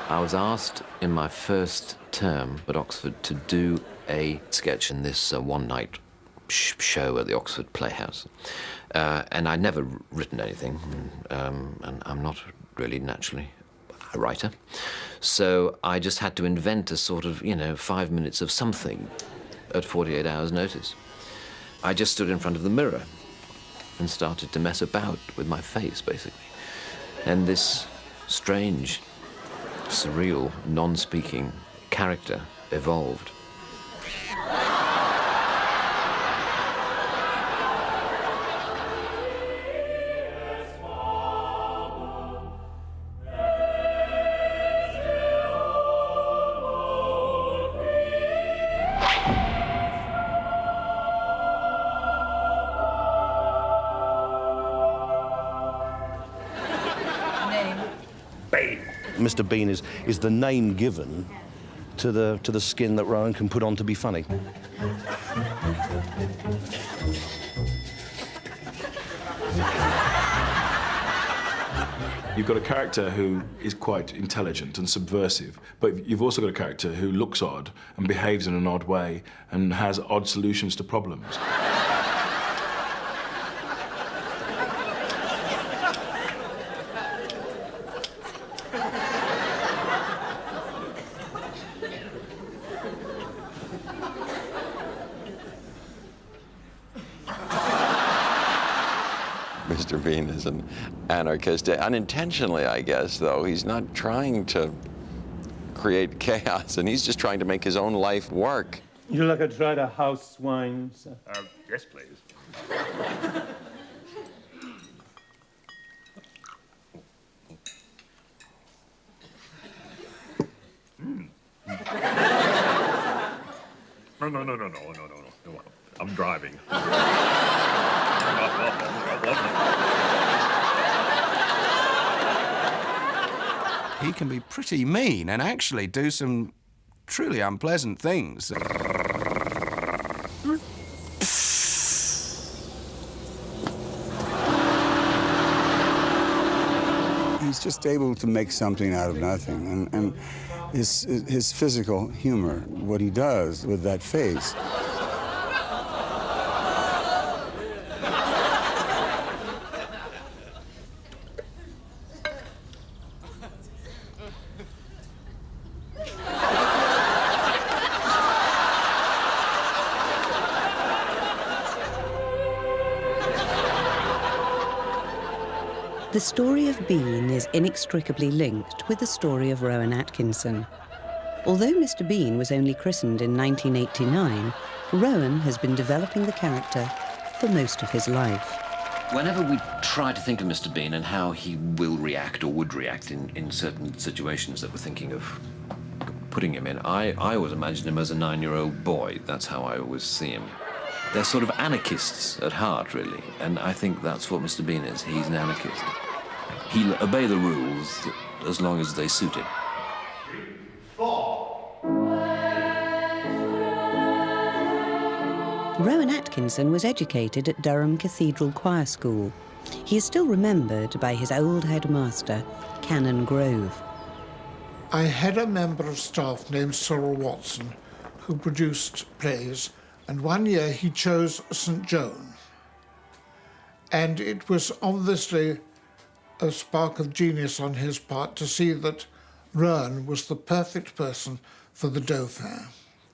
I was asked in my first term at Oxford to do a sketch in this one-night show at the Oxford Playhouse. And I'd never written anything, and I'm not really naturally a writer. So I just had to invent a sort of, 5 minutes of something at 48 hours' notice. I just stood in front of the mirror and started to mess about with my face, basically. And this strange, surreal, non-speaking character evolved. Mr. Bean is the name given to the skin that Rowan can put on to be funny. You've got a character who is quite intelligent and subversive, but you've also got a character who looks odd and behaves in an odd way and has odd solutions to problems. Mr. Bean is an anarchist, unintentionally, I guess, though. He's not trying to create chaos, and he's just trying to make his own life work. You like a dried house wine, sir? Yes, please. No. I'm driving. He can be pretty mean and actually do some truly unpleasant things. He's just able to make something out of nothing, and his physical humor, what he does with that face. The story of Bean is inextricably linked with the story of Rowan Atkinson. Although Mr. Bean was only christened in 1989, Rowan has been developing the character for most of his life. Whenever we try to think of Mr. Bean and how he will react or would react in certain situations that we're thinking of putting him in, I always imagine him as a 9-year-old boy. That's how I always see him. They're sort of anarchists at heart, really, and I think that's what Mr. Bean is. He's an anarchist. He'll obey the rules as long as they suit him. Rowan Atkinson was educated at Durham Cathedral Choir School. He is still remembered by his old headmaster, Canon Grove. I had a member of staff named Cyril Watson who produced plays, and one year he chose St. Joan. And it was obviously a spark of genius on his part to see that Rowan was the perfect person for the Dauphin.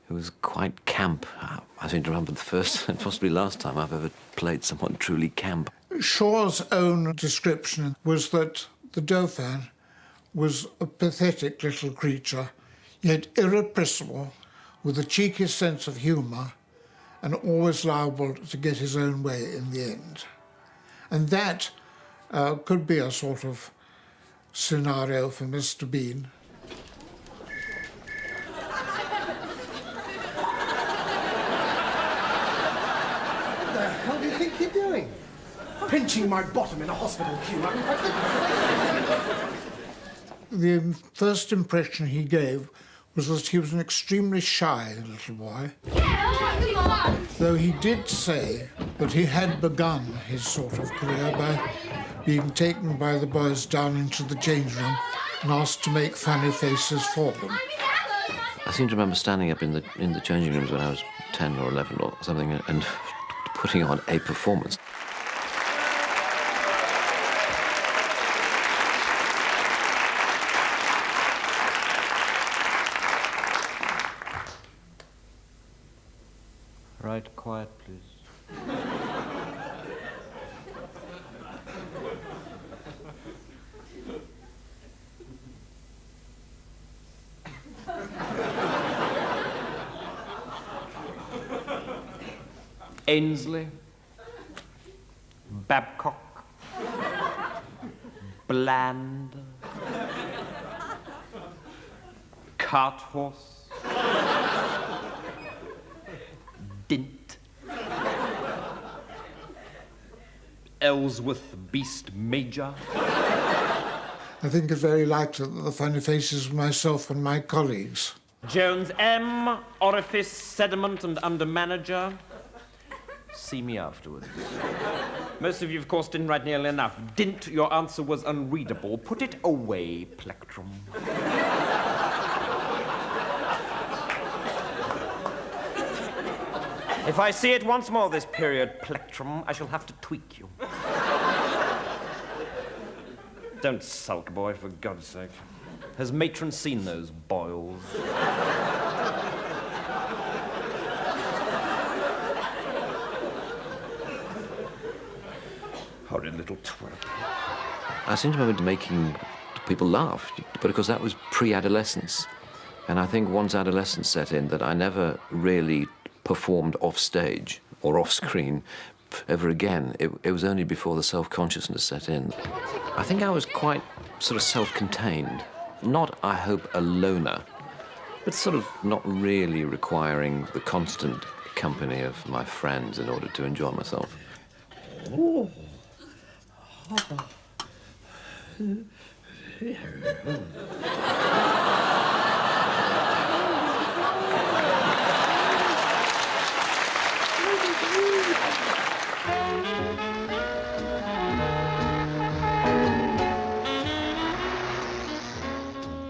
It was quite camp. I seem to remember the first and possibly last time I've ever played someone truly camp. Shaw's own description was that the Dauphin was a pathetic little creature, yet irrepressible, with a cheeky sense of humour, and always liable to get his own way in the end. And that could be a sort of scenario for Mr. Bean. What the hell do you think you're doing? Pinching my bottom in a hospital queue. The first impression he gave was that he was an extremely shy little boy. Though he did say that he had begun his sort of career by being taken by the boys down into the change room and asked to make funny faces for them. I seem to remember standing up in the changing rooms when I was 10 or 11 or something and putting on a performance. Right, quiet, please. Ainsley, Babcock, Bland, Cart Horse, Dint, Ellsworth Beast Major. I think it's very likely that the funny faces were myself and my colleagues. Jones M, Orifice, Sediment and Under Manager. See me afterwards. Most of you, of course, didn't write nearly enough. Dint, your answer was unreadable. Put it away, Plectrum. If I see it once more this period, Plectrum, I shall have to tweak you. Don't sulk, boy, for God's sake. Has Matron seen those boils? Horrid little twerp. I seem to remember making people laugh, but of course that was pre-adolescence. And I think once adolescence set in that I never really performed off stage or off screen ever again. It was only before the self-consciousness set in. I think I was quite sort of self-contained. Not, I hope, a loner, but sort of not really requiring the constant company of my friends in order to enjoy myself. Oh.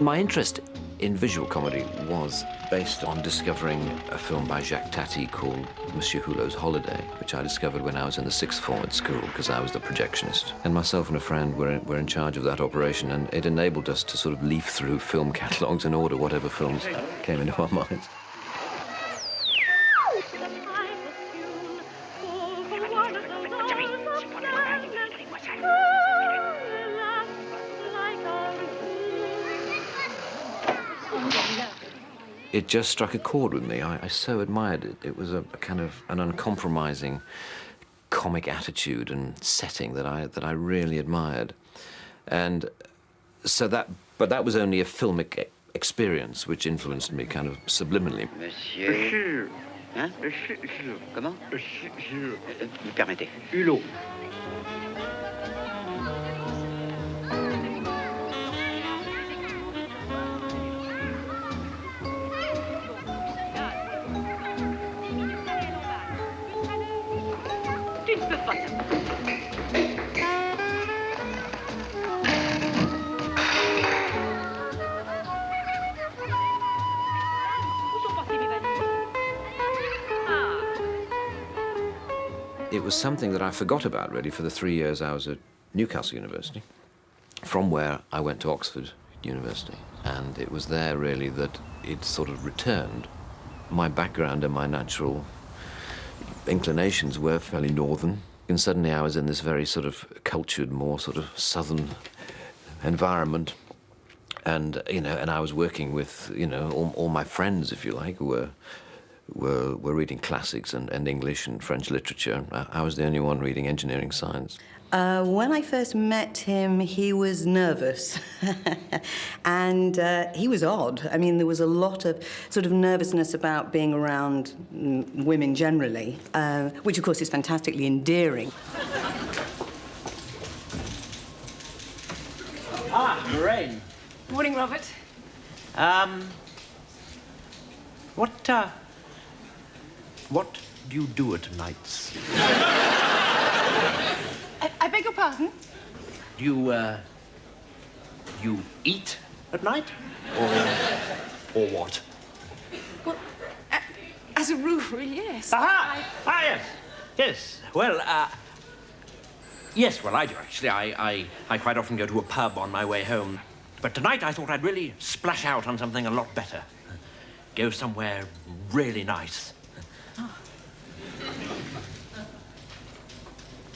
My interest in visual comedy was based on discovering a film by Jacques Tati called Monsieur Hulot's Holiday, which I discovered when I was in the sixth form at school because I was the projectionist. And myself and a friend were in charge of that operation, and it enabled us to sort of leaf through film catalogues and order whatever films came into our minds. It just struck a chord with me. I so admired it. It was a kind of an uncompromising comic attitude and setting that I really admired. And so but that was only a filmic experience which influenced me kind of subliminally. Monsieur. Hein? Monsieur. Comment? Monsieur. Vous permettez. Hulot. It was something that I forgot about, really, for the 3 years I was at Newcastle University, from where I went to Oxford University. And it was there, really, that it sort of returned. My background and my natural inclinations were fairly northern. And suddenly I was in this very sort of cultured, more sort of southern environment. And, you know, and I was working with, you know, all my friends, if you like, who were reading classics and English and French literature. I was the only one reading engineering science. When I first met him, he was nervous. And he was odd. I mean, there was a lot of sort of nervousness about being around women generally, which, of course, is fantastically endearing. Ah, Lorraine. Morning, Robert. What do you do at nights? I beg your pardon? Do You eat at night? Or what? Well, as a rule, yes. Aha! Yes. Yes. Well, yes, well, I do, actually. I quite often go to a pub on my way home. But tonight I thought I'd really splash out on something a lot better. Go somewhere really nice. Oh.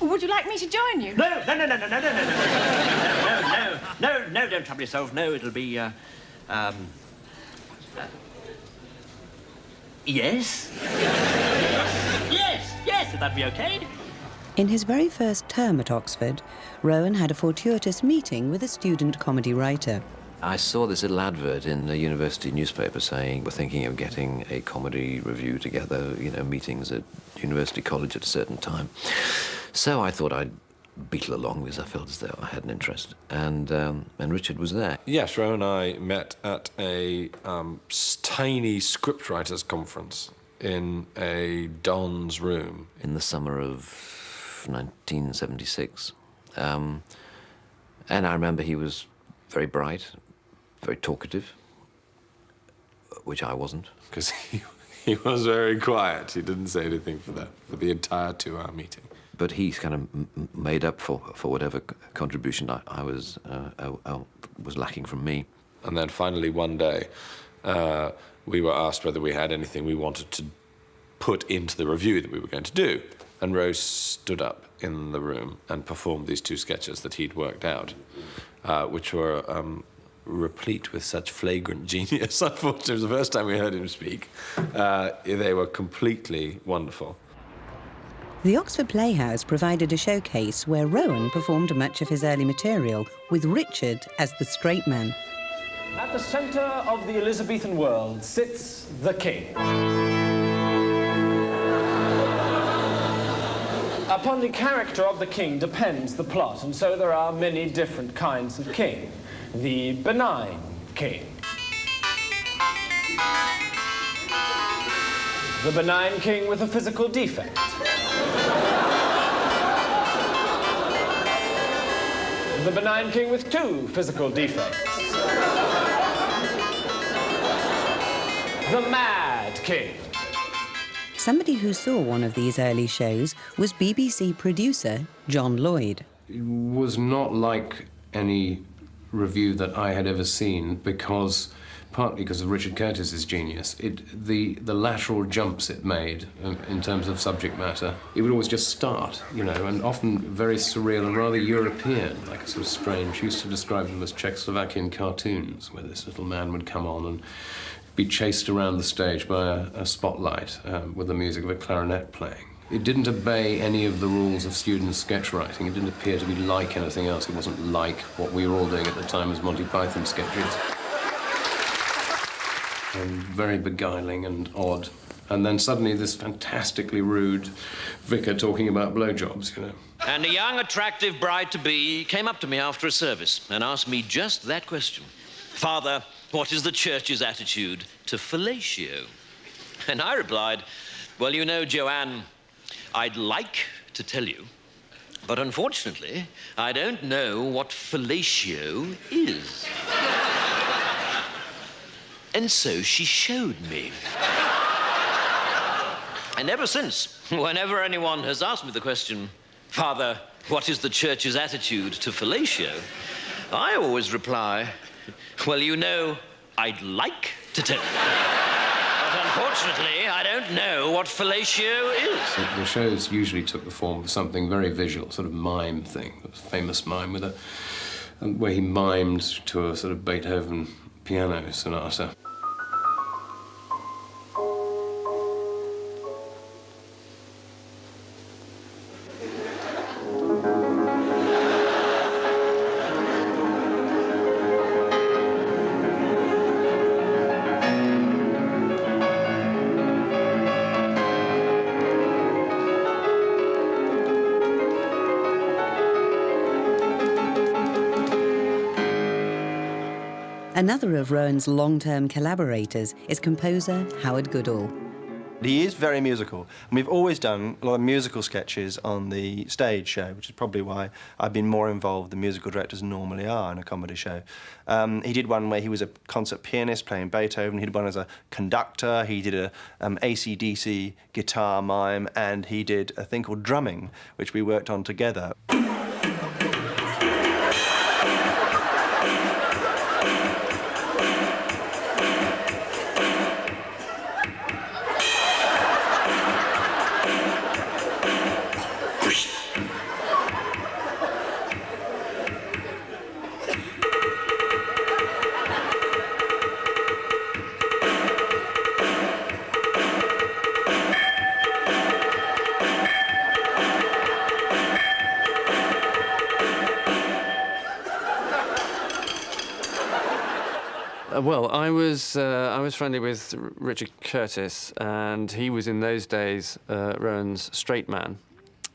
Would you like me to join you? No, don't trouble yourself. No, it'll be, yes? Yes, would that be okay? In his very first term at Oxford, Rowan had a fortuitous meeting with a student comedy writer. I saw this little advert in the university newspaper saying we're thinking of getting a comedy review together, you know, meetings at University College at a certain time. So I thought I'd beetle along because I felt as though I had an interest. And Richard was there. Yes, Rowan and I met at a tiny scriptwriters conference in a Don's room. In the summer of 1976. And I remember he was very bright, very talkative, which I wasn't. Because he was very quiet. He didn't say anything for the entire 2-hour meeting. But he kind of made up for whatever contribution I was lacking from me. And then finally one day, we were asked whether we had anything we wanted to put into the review that we were going to do. And Rose stood up in the room and performed these 2 sketches that he'd worked out, which were replete with such flagrant genius. Unfortunately, it was the first time we heard him speak. They were completely wonderful. The Oxford Playhouse provided a showcase where Rowan performed much of his early material, with Richard as the straight man. At the centre of the Elizabethan world sits the king. Upon the character of the king depends the plot, and so there are many different kinds of king. The benign king. The benign king with a physical defect. The benign king with 2 physical defects. The mad king. Somebody who saw one of these early shows was BBC producer John Lloyd. It was not like any review that I had ever seen partly because of Richard Curtis's genius. The lateral jumps it made in terms of subject matter, it would always just start, you know, and often very surreal and rather European, like a sort of strange. He used to describe them as Czechoslovakian cartoons, where this little man would come on and be chased around the stage by a spotlight with the music of a clarinet playing. It didn't obey any of the rules of student sketch writing. It didn't appear to be like anything else. It wasn't like what we were all doing at the time as Monty Python sketches. And very beguiling and odd. And then suddenly this fantastically rude vicar talking about blowjobs, you know. And a young, attractive bride-to-be came up to me after a service and asked me just that question. Father, what is the church's attitude to fellatio? And I replied, well, you know, Joanne, I'd like to tell you, but unfortunately, I don't know what fellatio is. And so she showed me. And ever since, whenever anyone has asked me the question, Father, what is the church's attitude to fellatio? I always reply, well, you know, I'd like to tell you. But unfortunately, I don't know what fellatio is. The shows usually took the form of something very visual, sort of mime thing. A famous mime where he mimed to a sort of Beethoven piano sonata. Another of Rowan's long-term collaborators is composer Howard Goodall. He is very musical, and we've always done a lot of musical sketches on the stage show, which is probably why I've been more involved than musical directors normally are in a comedy show. He did one where he was a concert pianist playing Beethoven, he did one as a conductor, he did a AC/DC guitar mime, and he did a thing called drumming, which we worked on together. Well, I was friendly with Richard Curtis, and he was in those days Rowan's straight man.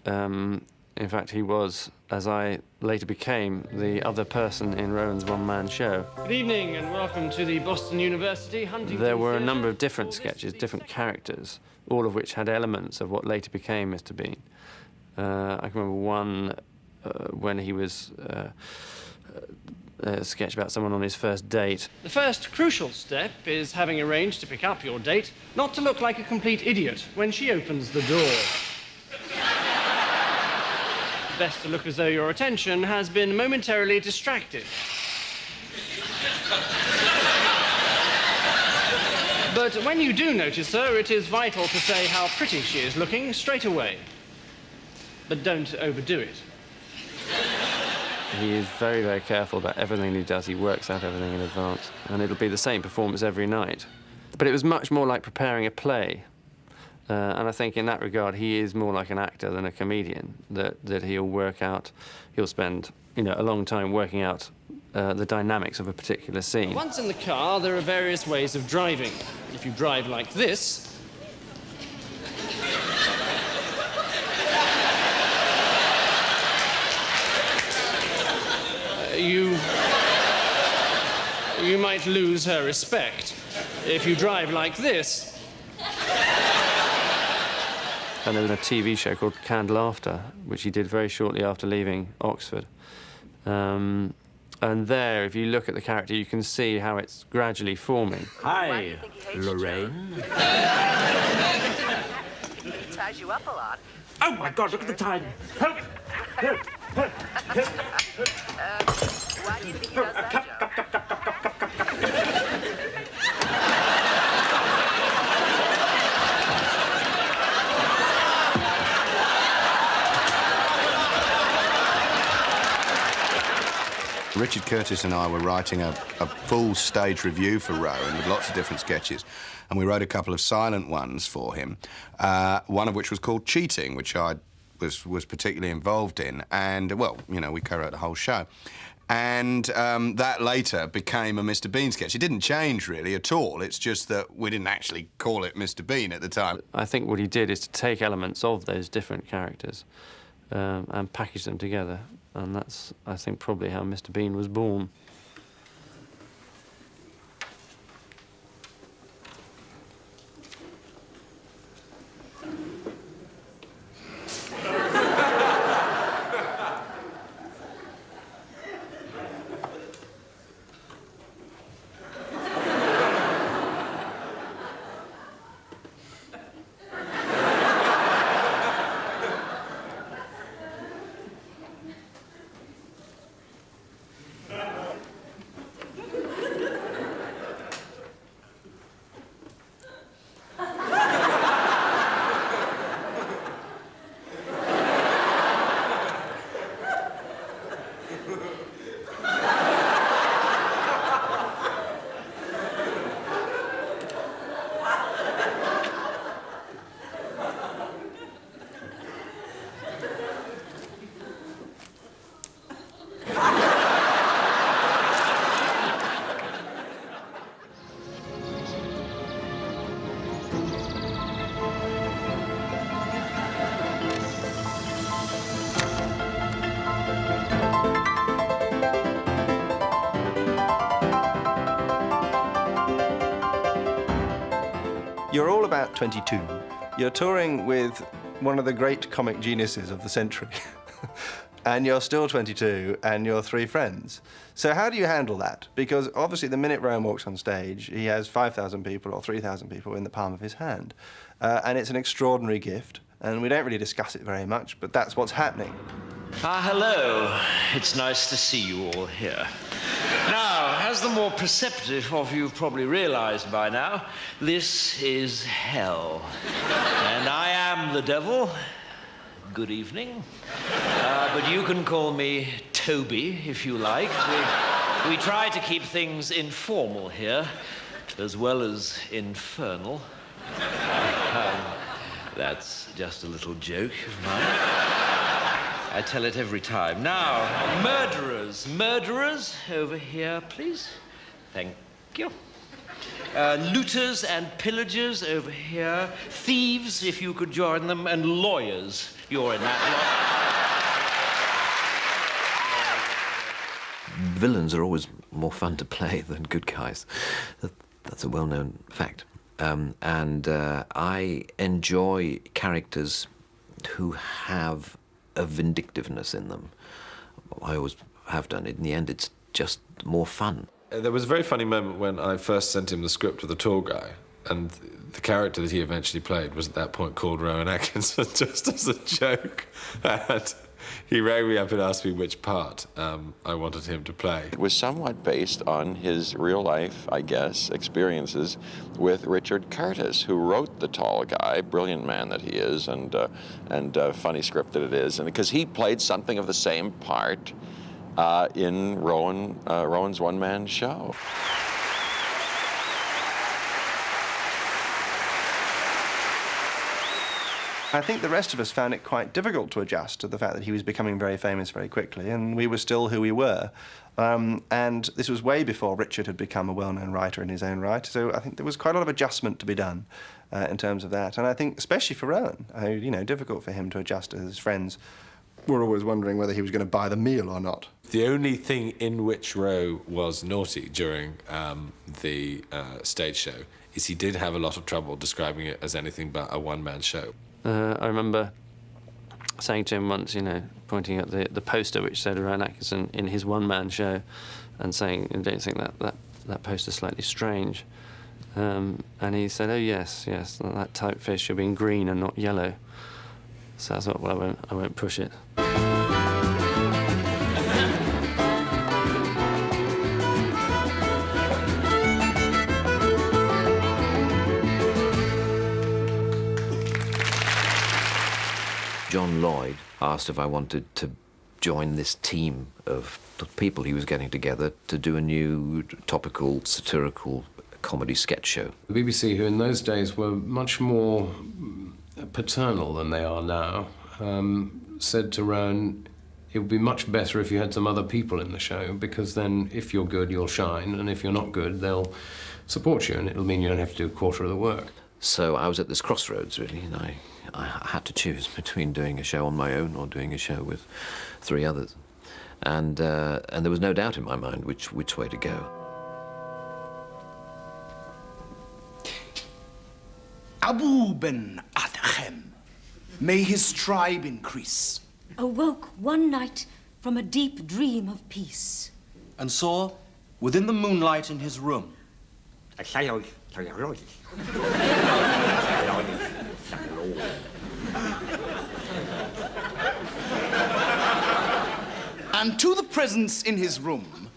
In fact, he was, as I later became, the other person in Rowan's one-man show. Good evening and welcome to the Boston University Huntington There were a Theatre. number of different sketches, different characters, all of which had elements of what later became Mr. Bean. I can remember one when he was a sketch about someone on his first date. The first crucial step is having arranged to pick up your date, not to look like a complete idiot when she opens the door. Best to look as though your attention has been momentarily distracted. But when you do notice her, it is vital to say how pretty she is looking straight away. But don't overdo it. He is very, very careful about everything he does. He works out everything in advance. And it'll be the same performance every night. But it was much more like preparing a play. And I think in that regard, he is more like an actor than a comedian, that he'll work out, he'll spend, a long time working out the dynamics of a particular scene. Once in the car, there are various ways of driving. If you drive like this, you might lose her respect. If you drive like this... And there was a TV show called Canned Laughter, which he did very shortly after leaving Oxford. And there, if you look at the character, you can see how it's gradually forming. Hi, Lorraine. He ties you up a lot. Oh, my God, look at the tide. Help! Help! Help! Help! Why do you think he does that joke? Richard Curtis and I were writing a full stage review for Rowan with lots of different sketches, and we wrote a couple of silent ones for him, one of which was called Cheating, which I was particularly involved in, and, well, we co-wrote the whole show. And that later became a Mr. Bean sketch. It didn't change, really, at all. It's just that we didn't actually call it Mr. Bean at the time. I think what he did is to take elements of those different characters and package them together. And that's, I think, probably how Mr. Bean was born. You're all about 22. You're touring with one of the great comic geniuses of the century. And you're still 22, and you're 3 friends. So how do you handle that? Because obviously the minute Rowan walks on stage, he has 5,000 people or 3,000 people in the palm of his hand. And it's an extraordinary gift, and we don't really discuss it very much, but that's what's happening. Hello. It's nice to see you all here. Now, as the more perceptive of you have probably realized by now, this is hell. And I am the devil. Good evening. But you can call me Toby, if you like. We try to keep things informal here, as well as infernal. That's just a little joke of mine. I tell it every time. Now, murderers. Murderers, over here, please. Thank you. Looters and pillagers, over here. Thieves, if you could join them. And lawyers. You're in that lot. Villains are always more fun to play than good guys. That's a well-known fact. I enjoy characters who have a vindictiveness in them. I always have done it. In the end, it's just more fun. There was a very funny moment when I first sent him the script of the tall guy, and the character that he eventually played was at that point called Rowan Atkinson, just as a joke. And he rang me up and asked me which part I wanted him to play. It was somewhat based on his real life, I guess, experiences with Richard Curtis, who wrote The Tall Guy, brilliant man that he is, and funny script that it is, and because he played something of the same part in Rowan's one-man show. I think the rest of us found it quite difficult to adjust to the fact that he was becoming very famous very quickly, and we were still who we were. And this was way before Richard had become a well-known writer in his own right, so I think there was quite a lot of adjustment to be done in terms of that. And I think, especially for Rowan, difficult for him to adjust as his friends were always wondering whether he was going to buy the meal or not. The only thing in which Rowe was naughty during the stage show is he did have a lot of trouble describing it as anything but a one-man show. I remember saying to him once, pointing at the poster which said Rowan Atkinson in his one-man show, and saying, "Don't you think that poster's slightly strange?" And he said, "Oh yes, that typeface should be in green and not yellow." So I thought, well, I won't push it. John Lloyd asked if I wanted to join this team of people he was getting together to do a new topical, satirical comedy sketch show. The BBC, who in those days were much more paternal than they are now, said to Rowan, it would be much better if you had some other people in the show, because then if you're good, you'll shine, and if you're not good, they'll support you, and it'll mean you don't have to do a quarter of the work. So I was at this crossroads, really, and I had to choose between doing a show on my own or doing a show with 3 others. And there was no doubt in my mind which way to go. Abu Ben Adhem, may his tribe increase. Awoke one night from a deep dream of peace. And saw, within the moonlight in his room, and to the presence in his room,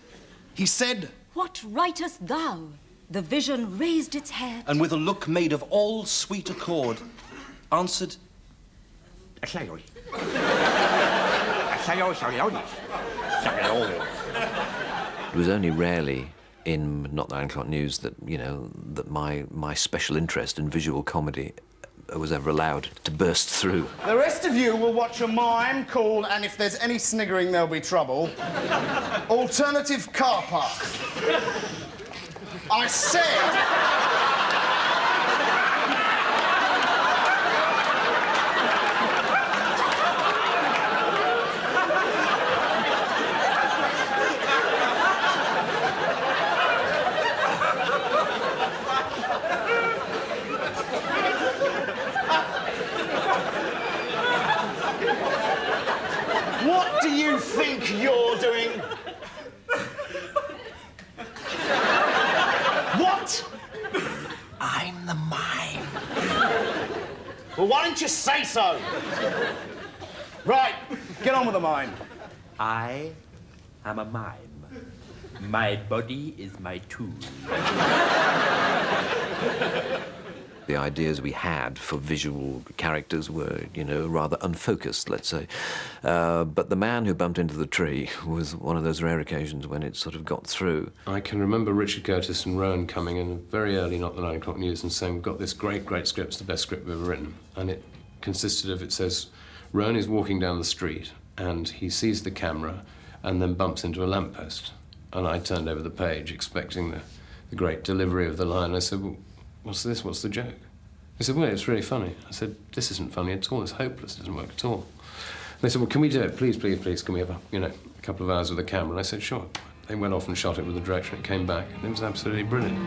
he said, "What writest thou?" The vision raised its head, and with a look made of all sweet accord, answered, It was only rarely in Not the 9 O'Clock News that, that my special interest in visual comedy was ever allowed to burst through. The rest of you will watch a mime called, and if there's any sniggering, there'll be trouble, Alternative Car Park. I said... Well, why didn't you say so? Right, get on with the mime. I am a mime. My body is my tool. The ideas we had for visual characters were, you know, rather unfocused, let's say. But the man who bumped into the tree was one of those rare occasions when it sort of got through. I can remember Richard Curtis and Rowan coming in very early, not the 9 o'clock news, and saying, we've got this great, great script, it's the best script we've ever written. And it consisted of, it says, Rowan is walking down the street and he sees the camera and then bumps into a lamppost. And I turned over the page expecting the great delivery of the line. I said, well, what's this? What's the joke? They said, well, it's really funny. I said, this isn't funny at all. It's hopeless. It doesn't work at all. And they said, well, can we do it? Please, please, please. Can we have a couple of hours with the camera? And I said, sure. They went off and shot it with the director. It came back, and it was absolutely brilliant.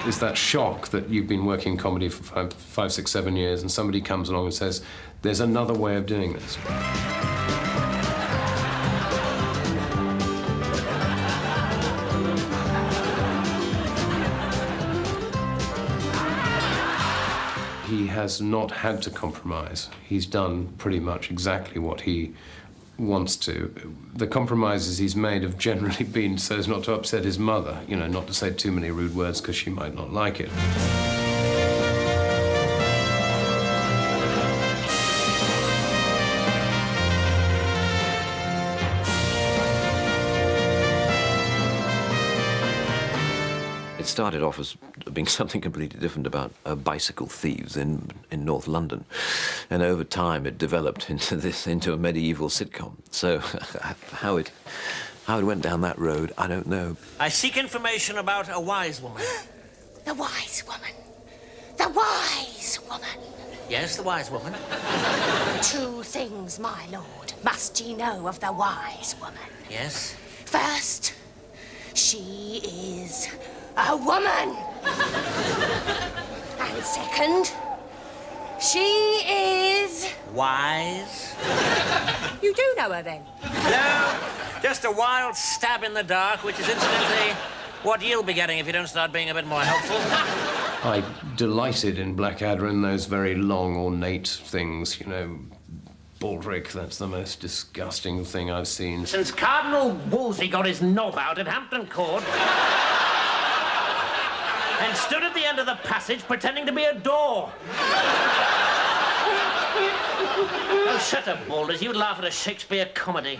It's that shock that you've been working comedy for 5, 6, 7 years, and somebody comes along and says, there's another way of doing this. He has not had to compromise. He's done pretty much exactly what he wants to. The compromises he's made have generally been so as not to upset his mother, you know, not to say too many rude words because she might not like it. It started off as being something completely different about bicycle thieves in North London, and over time it developed into a medieval sitcom. So how it went down that road, I don't know. I seek information about a wise woman. The wise woman. The wise woman. Yes, the wise woman. 2 things, my lord, must ye know of the wise woman. Yes? First, she is a woman. And second, she is... Wise? You do know her, then? No, just a wild stab in the dark, which is incidentally what you'll be getting if you don't start being a bit more helpful. I delighted in Blackadder in those very long, ornate things, you know, Baldric, that's the most disgusting thing I've seen. Since Cardinal Wolsey got his knob out at Hampton Court and stood at the end of the passage pretending to be a door. Oh, shut up, Balders. You'd laugh at a Shakespeare comedy.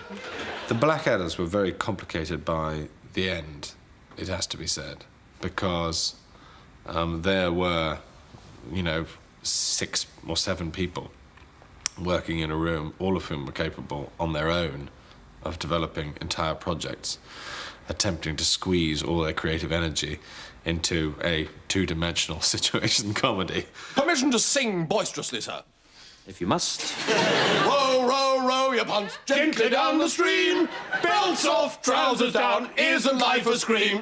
The Blackadders were very complicated by the end, it has to be said, because there were, you know, 6 or 7 people working in a room, all of whom were capable on their own of developing entire projects, attempting to squeeze all their creative energy into a 2-dimensional situation comedy. Permission to sing boisterously, sir. If you must. Row, row, row your punt gently down the stream. Belts off, trousers down, isn't life a scream?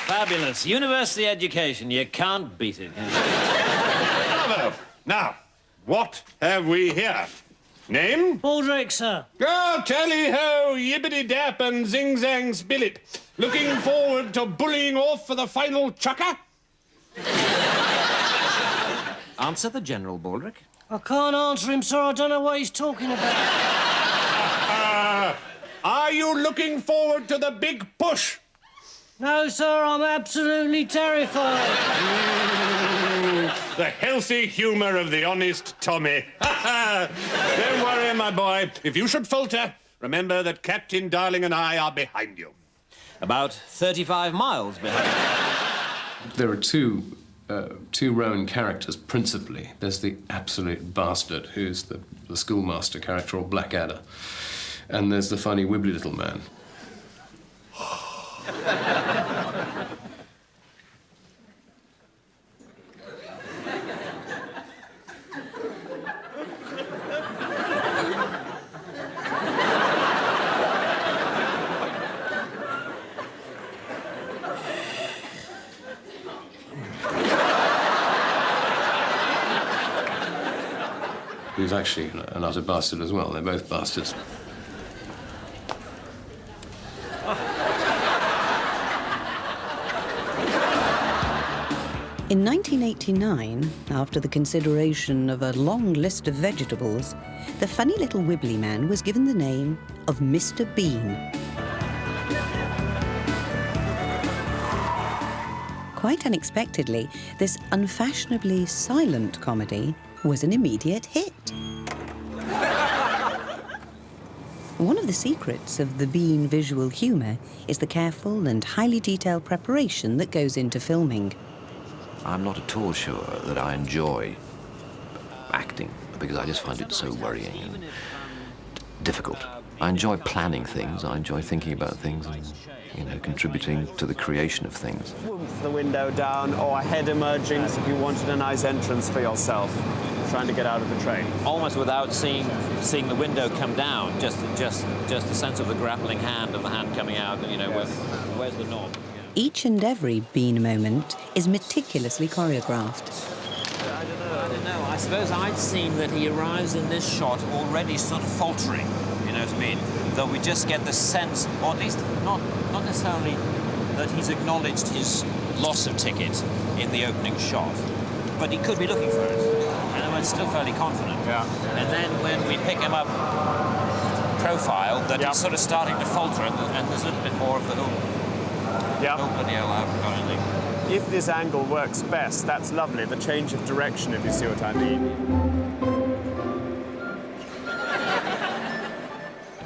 Fabulous. University education. You can't beat it. Bravo. Now, what have we here? Name? Baldric, sir. Oh, tally-ho, yibbity-dap and zing-zang spillit. Looking forward to bullying off for the final chucker? Answer the General, Baldric. I can't answer him, sir. I don't know what he's talking about. Are you looking forward to the big push? No, sir, I'm absolutely terrified. The healthy humour of the honest Tommy. Don't worry, my boy. If you should falter, remember that Captain Darling and I are behind you. About 35 miles behind. There are two Rowan characters, principally. There's the absolute bastard, who's the schoolmaster character, or Blackadder. And there's the funny, wibbly little man. who's actually an utter bastard as well. They're both bastards. In 1989, after the consideration of a long list of vegetables, the funny little wibbly man was given the name of Mr. Bean. Quite unexpectedly, this unfashionably silent comedy was an immediate hit. One of the secrets of the Bean visual humour is the careful and highly detailed preparation that goes into filming. I'm not at all sure that I enjoy acting, because I just find it so worrying and difficult. I enjoy planning things, I enjoy thinking about things and, you know, contributing to the creation of things. The window down, or a head emerging if you wanted a nice entrance for yourself, trying to get out of the train. Almost without seeing the window come down, just the sense of the grappling hand, of the hand coming out, and, you know, where's the knob? Each and every Bean moment is meticulously choreographed. I don't know. I suppose I'd seen that he arrives in this shot already sort of faltering, you know what I mean? Though we just get the sense, or at least not necessarily that he's acknowledged his loss of ticket in the opening shot, but he could be looking for it. And I'm still fairly confident. Yeah. And then when we pick him up profile, that he's sort of starting to falter, and there's a little bit more of the whole... Yeah. Oh, bloody hell, I haven't got anything. If this angle works best, that's lovely. The change of direction, if you see what I mean.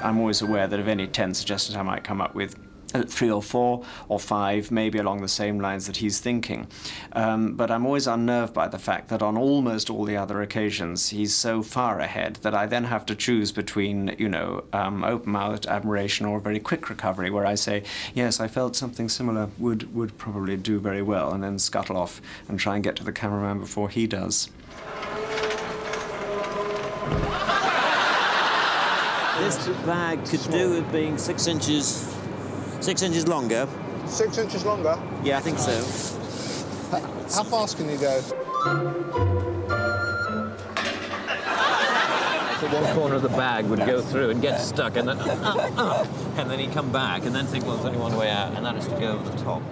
I'm always aware that of any 10 suggestions I might come up with, 3 or 4 or 5, maybe along the same lines that he's thinking. But I'm always unnerved by the fact that on almost all the other occasions, he's so far ahead that I then have to choose between, you know, open-mouthed admiration or a very quick recovery, where I say, yes, I felt something similar would probably do very well, and then scuttle off and try and get to the cameraman before he does. This bag could do with being 6 inches longer. 6 inches longer? Yeah, I think so. How fast can you go? So one corner of the bag would go through and get stuck, and then and then he'd come back, and then think, well, there's only one way out, and that is to go over the top.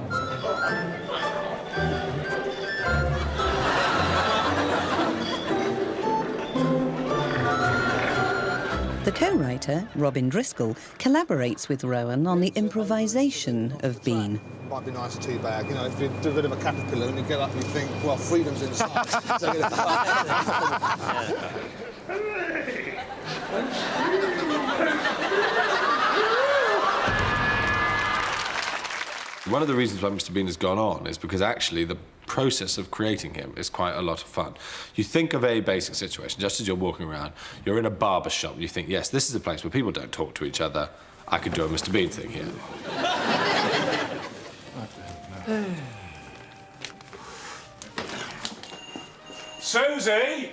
The co-writer, Robin Driscoll, collaborates with Rowan on the improvisation of Bean. Might be nice tea bag, you know, if you do a bit of a caterpillar and you get up and you think, well, freedom's inside. So you One of the reasons why Mr. Bean has gone on is because actually the process of creating him is quite a lot of fun. You think of a basic situation, just as you're walking around, you're in a barber shop, you think, yes, this is a place where people don't talk to each other. I could do a Mr. Bean thing here. Susie!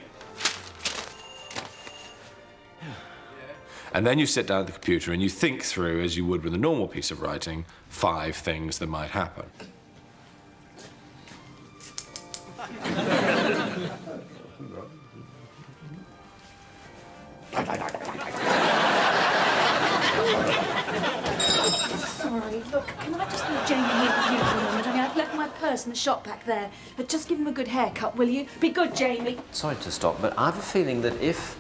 And then you sit down at the computer and you think through, as you would with a normal piece of writing, 5 things that might happen. Sorry, look, can I just leave Jamie here with you for a moment? I mean, I've left my purse in the shop back there. But just give him a good haircut, will you? Be good, Jamie. Sorry to stop, but I have a feeling that if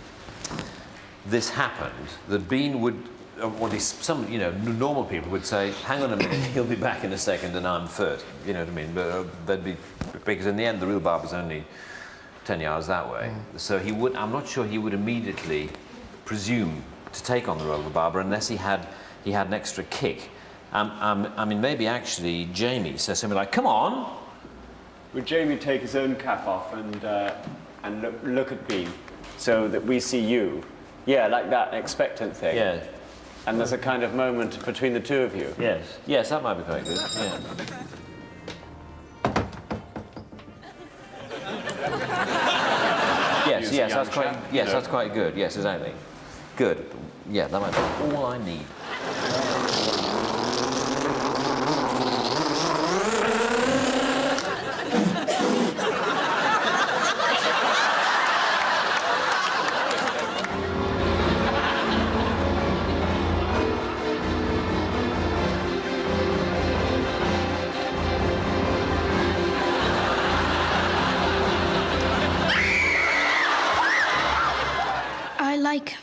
this happened, that Bean would, or at least some, you know, normal people would say, hang on a minute, he'll be back in a second and I'm first. You know what I mean? But they'd be, because in the end, the real barber's only 10 yards that way. So he would, I'm not sure he would immediately presume to take on the role of the barber unless he had an extra kick. I mean, maybe actually Jamie says something like, come on. Would Jamie take his own cap off and look at Bean so that we see you? Yeah, like that expectant thing. Yeah. And there's a kind of moment between the two of you. Yes. Yes, that might be quite good. Yeah. Yes, that's quite. Yes, that's quite good. Yes, exactly. Good. Yeah, that might be all I need.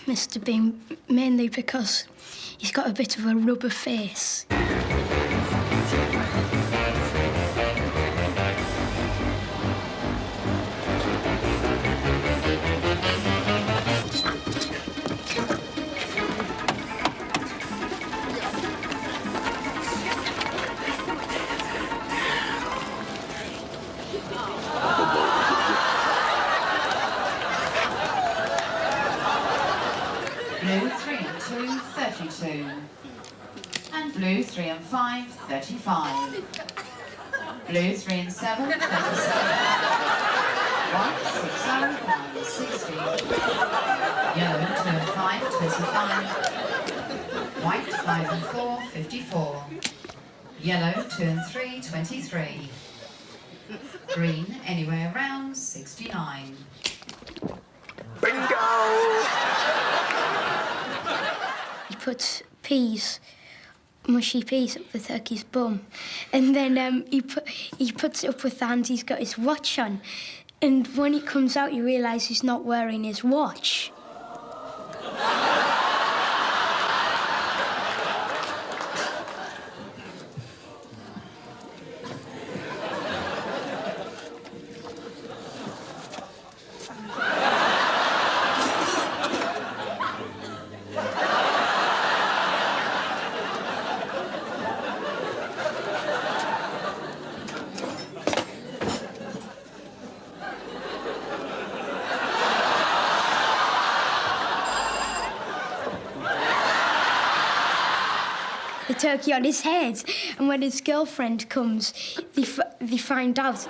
Mr. Bean, mainly because he's got a bit of a rubber face. Blue 3 and 2, 32. And blue 3 and 5, 35. Blue 3 and 7, 37. White 6, 0, 9, 60. Yellow 2 and 5, 25. White 5 and 4, 54. Yellow 2 and 3, 23. Green anywhere around 69. He puts peas, mushy peas up the turkey's bum, and then he puts it up with the hand. He's got his watch on, and when it comes out, you realise he's not wearing his watch. The turkey on his head, and when his girlfriend comes, they find out.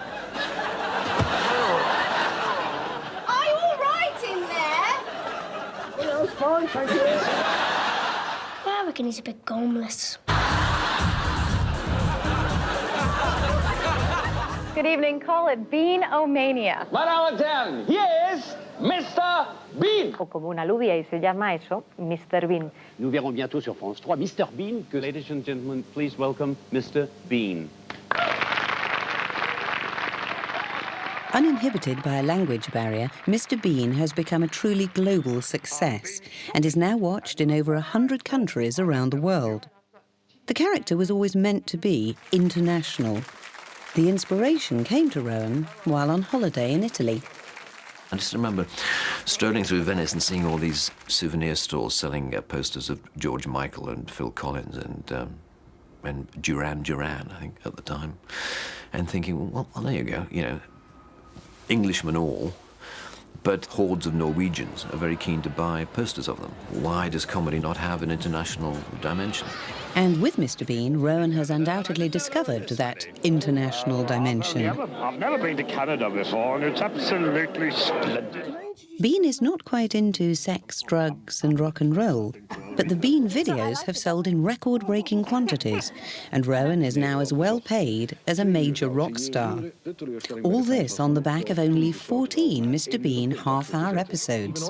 Are you all right in there? Yeah, I'm fine, thank you. I reckon he's a bit homeless. Good evening, call it Bean-O-Mania. Madame Attention, here is Mr. Bean. O como una aludía y se llama eso, Mr. Bean. Nous verrons bientôt sur France 3 Mr. Bean. Ladies and gentlemen, please welcome Mr. Bean. Uninhibited by a language barrier, Mr. Bean has become a truly global success and is now watched in over 100 countries around the world. The character was always meant to be international. The inspiration came to Rowan while on holiday in Italy. I just remember strolling through Venice and seeing all these souvenir stores selling posters of George Michael and Phil Collins and Duran Duran, I think, at the time, and thinking, well, there you go, you know, Englishmen all, but hordes of Norwegians are very keen to buy posters of them. Why does comedy not have an international dimension? And with Mr. Bean, Rowan has undoubtedly discovered that international dimension. I've never been to Canada before, and it's absolutely splendid. Bean is not quite into sex, drugs and rock and roll, but the Bean videos have sold in record-breaking quantities, and Rowan is now as well paid as a major rock star. All this on the back of only 14 Mr. Bean half-hour episodes.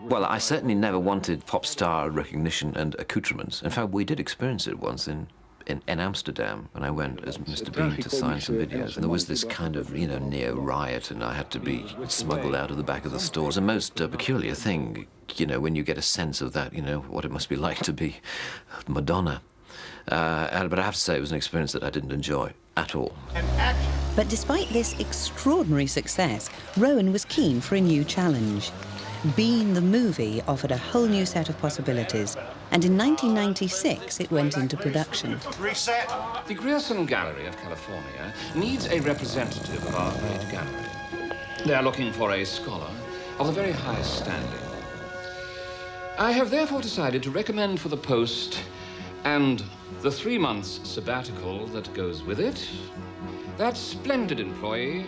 Well, I certainly never wanted pop star recognition and accoutrements. In fact, we did experience it once in Amsterdam when I went as Mr. Bean to sign some videos. And there was this kind of, you know, near riot, and I had to be smuggled out of the back of the store. It's a most peculiar thing, you know, when you get a sense of that, you know, what it must be like to be Madonna. But I have to say it was an experience that I didn't enjoy at all. But despite this extraordinary success, Rowan was keen for a new challenge. Bean the movie offered a whole new set of possibilities, and in 1996 it went into production. Reset. The Grierson Gallery of California needs a representative of our great gallery. They are looking for a scholar of the very highest standing. I have therefore decided to recommend for the post and the 3 months sabbatical that goes with it, that splendid employee,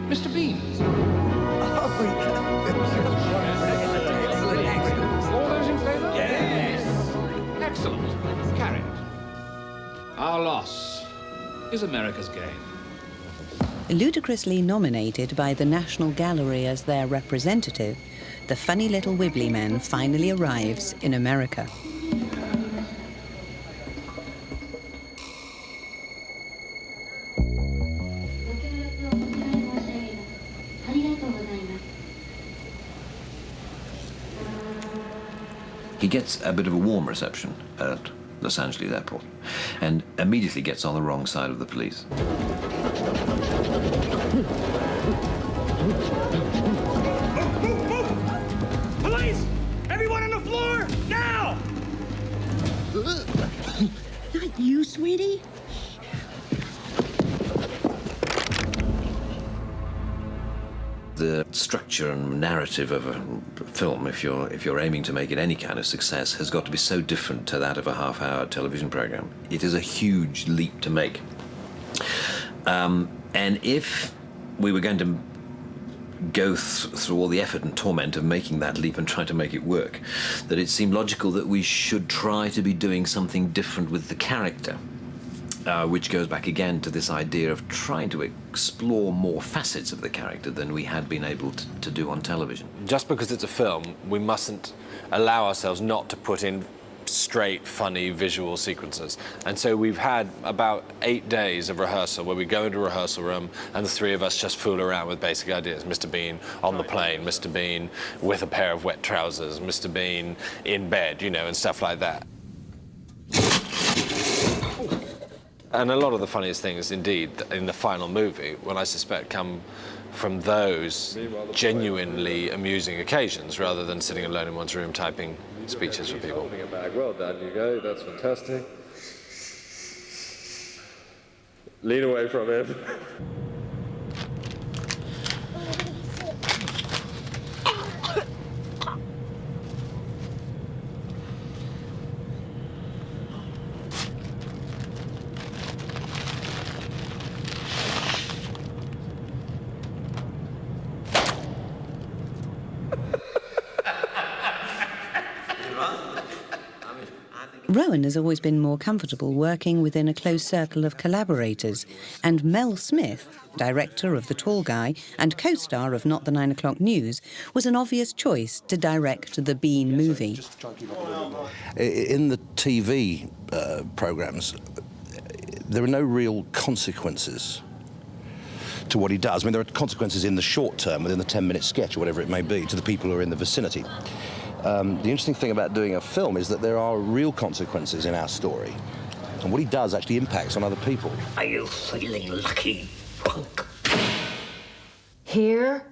Mr. Bean. All those in favor? Yes. Excellent. Carried. Our loss is America's gain. Ludicrously nominated by the National Gallery as their representative, the funny little wibbly man finally arrives in America. gets a bit of a warm reception at Los Angeles airport and immediately gets on the wrong side of the police. Police! Everyone on the floor, now! Not you, sweetie. The structure and narrative of a film, if you're aiming to make it any kind of success, has got to be so different to that of a half-hour television program. It is a huge leap to make. And if we were going to go through all the effort and torment of making that leap and try to make it work, that it seemed logical that we should try to be doing something different with the character. Which goes back again to this idea of trying to explore more facets of the character than we had been able to do on television. Just because it's a film, we mustn't allow ourselves not to put in straight, funny visual sequences. And so we've had about 8 days of rehearsal where we go into a rehearsal room and the three of us just fool around with basic ideas. Mr. Bean on the plane, Mr. Bean with a pair of wet trousers, Mr. Bean in bed, you know, and stuff like that. And a lot of the funniest things, indeed, in the final movie, well, I suspect, come from those genuinely amusing occasions, rather than sitting alone in one's room typing speeches for people. Well done, Hugo. That's fantastic. Lean away from him. Rowan has always been more comfortable working within a close circle of collaborators, and Mel Smith, director of The Tall Guy and co-star of Not the 9 O'Clock News, was an obvious choice to direct the Bean movie. In the TV programmes, there are no real consequences to what he does. I mean, there are consequences in the short term, within the 10-minute sketch or whatever it may be, to the people who are in the vicinity. The interesting thing about doing a film is that there are real consequences in our story. And what he does actually impacts on other people. Are you feeling lucky, punk? Here?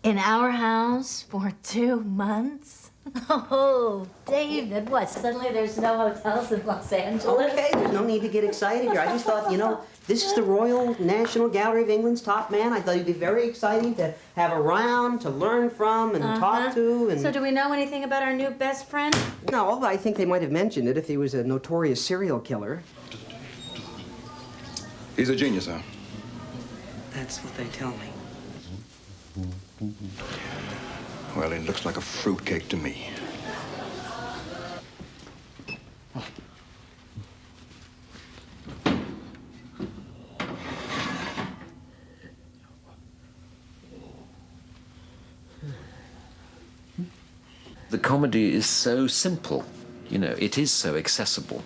In our house for 2 months? Oh, David, what, suddenly there's no hotels in Los Angeles? Okay, there's no need to get excited here. I just thought, you know, this is the Royal National Gallery of England's top man. I thought it'd be very exciting to have around, to learn from and talk to. And So do we know anything about our new best friend? No, I think they might have mentioned it if he was a notorious serial killer. He's a genius, huh? That's what they tell me. Well, it looks like a fruitcake to me. The comedy is so simple, you know, it is so accessible.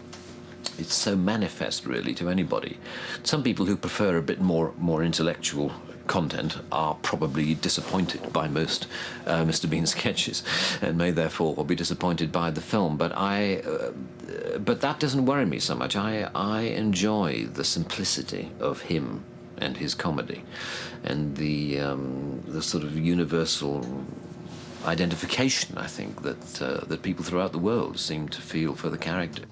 It's so manifest, really, to anybody. Some people who prefer a bit more intellectual content are probably disappointed by most Mr. Bean sketches and may therefore be disappointed by the film. But that doesn't worry me so much. I enjoy the simplicity of him and his comedy, and the sort of universal identification, I think, that people throughout the world seem to feel for the character.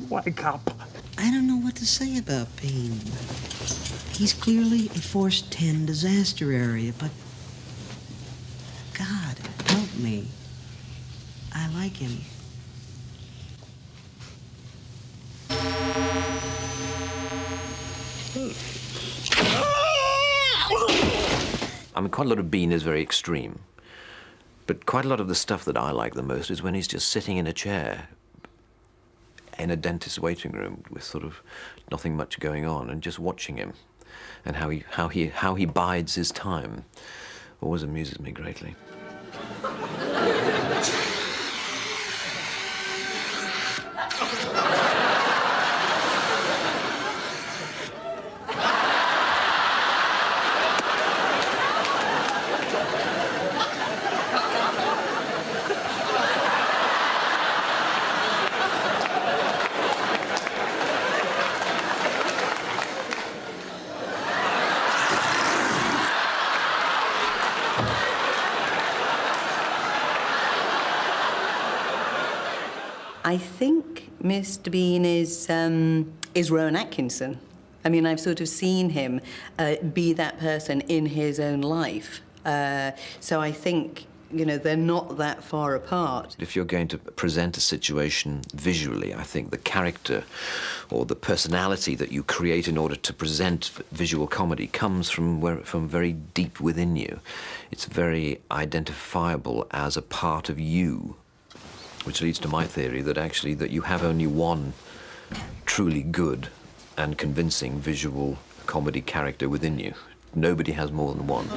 Wake up. I don't know what to say about Bean. He's clearly a Force 10 disaster area, but God, help me. I like him. I mean, quite a lot of Bean is very extreme, but quite a lot of the stuff that I like the most is when he's just sitting in a chair in a dentist's waiting room with sort of nothing much going on, and just watching him and how he bides his time always amuses me greatly. I think Mr. Bean is Rowan Atkinson. I mean, I've sort of seen him be that person in his own life. So I think, you know, they're not that far apart. If you're going to present a situation visually, I think the character or the personality that you create in order to present visual comedy comes from very deep within you. It's very identifiable as a part of you, which leads to my theory that actually that you have only one truly good and convincing visual comedy character within you. Nobody has more than one.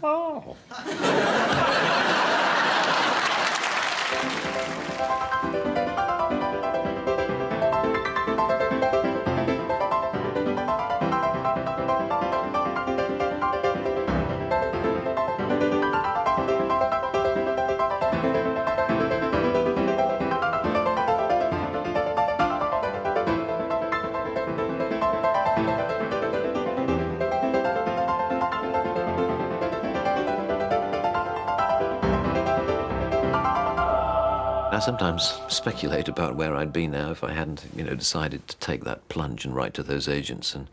Oh. I sometimes speculate about where I'd be now if I hadn't, you know, decided to take that plunge and write to those agents and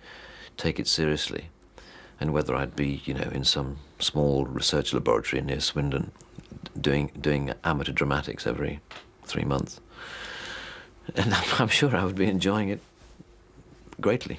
take it seriously, and whether I'd be, you know, in some small research laboratory near Swindon doing amateur dramatics every 3 months. And I'm sure I would be enjoying it greatly.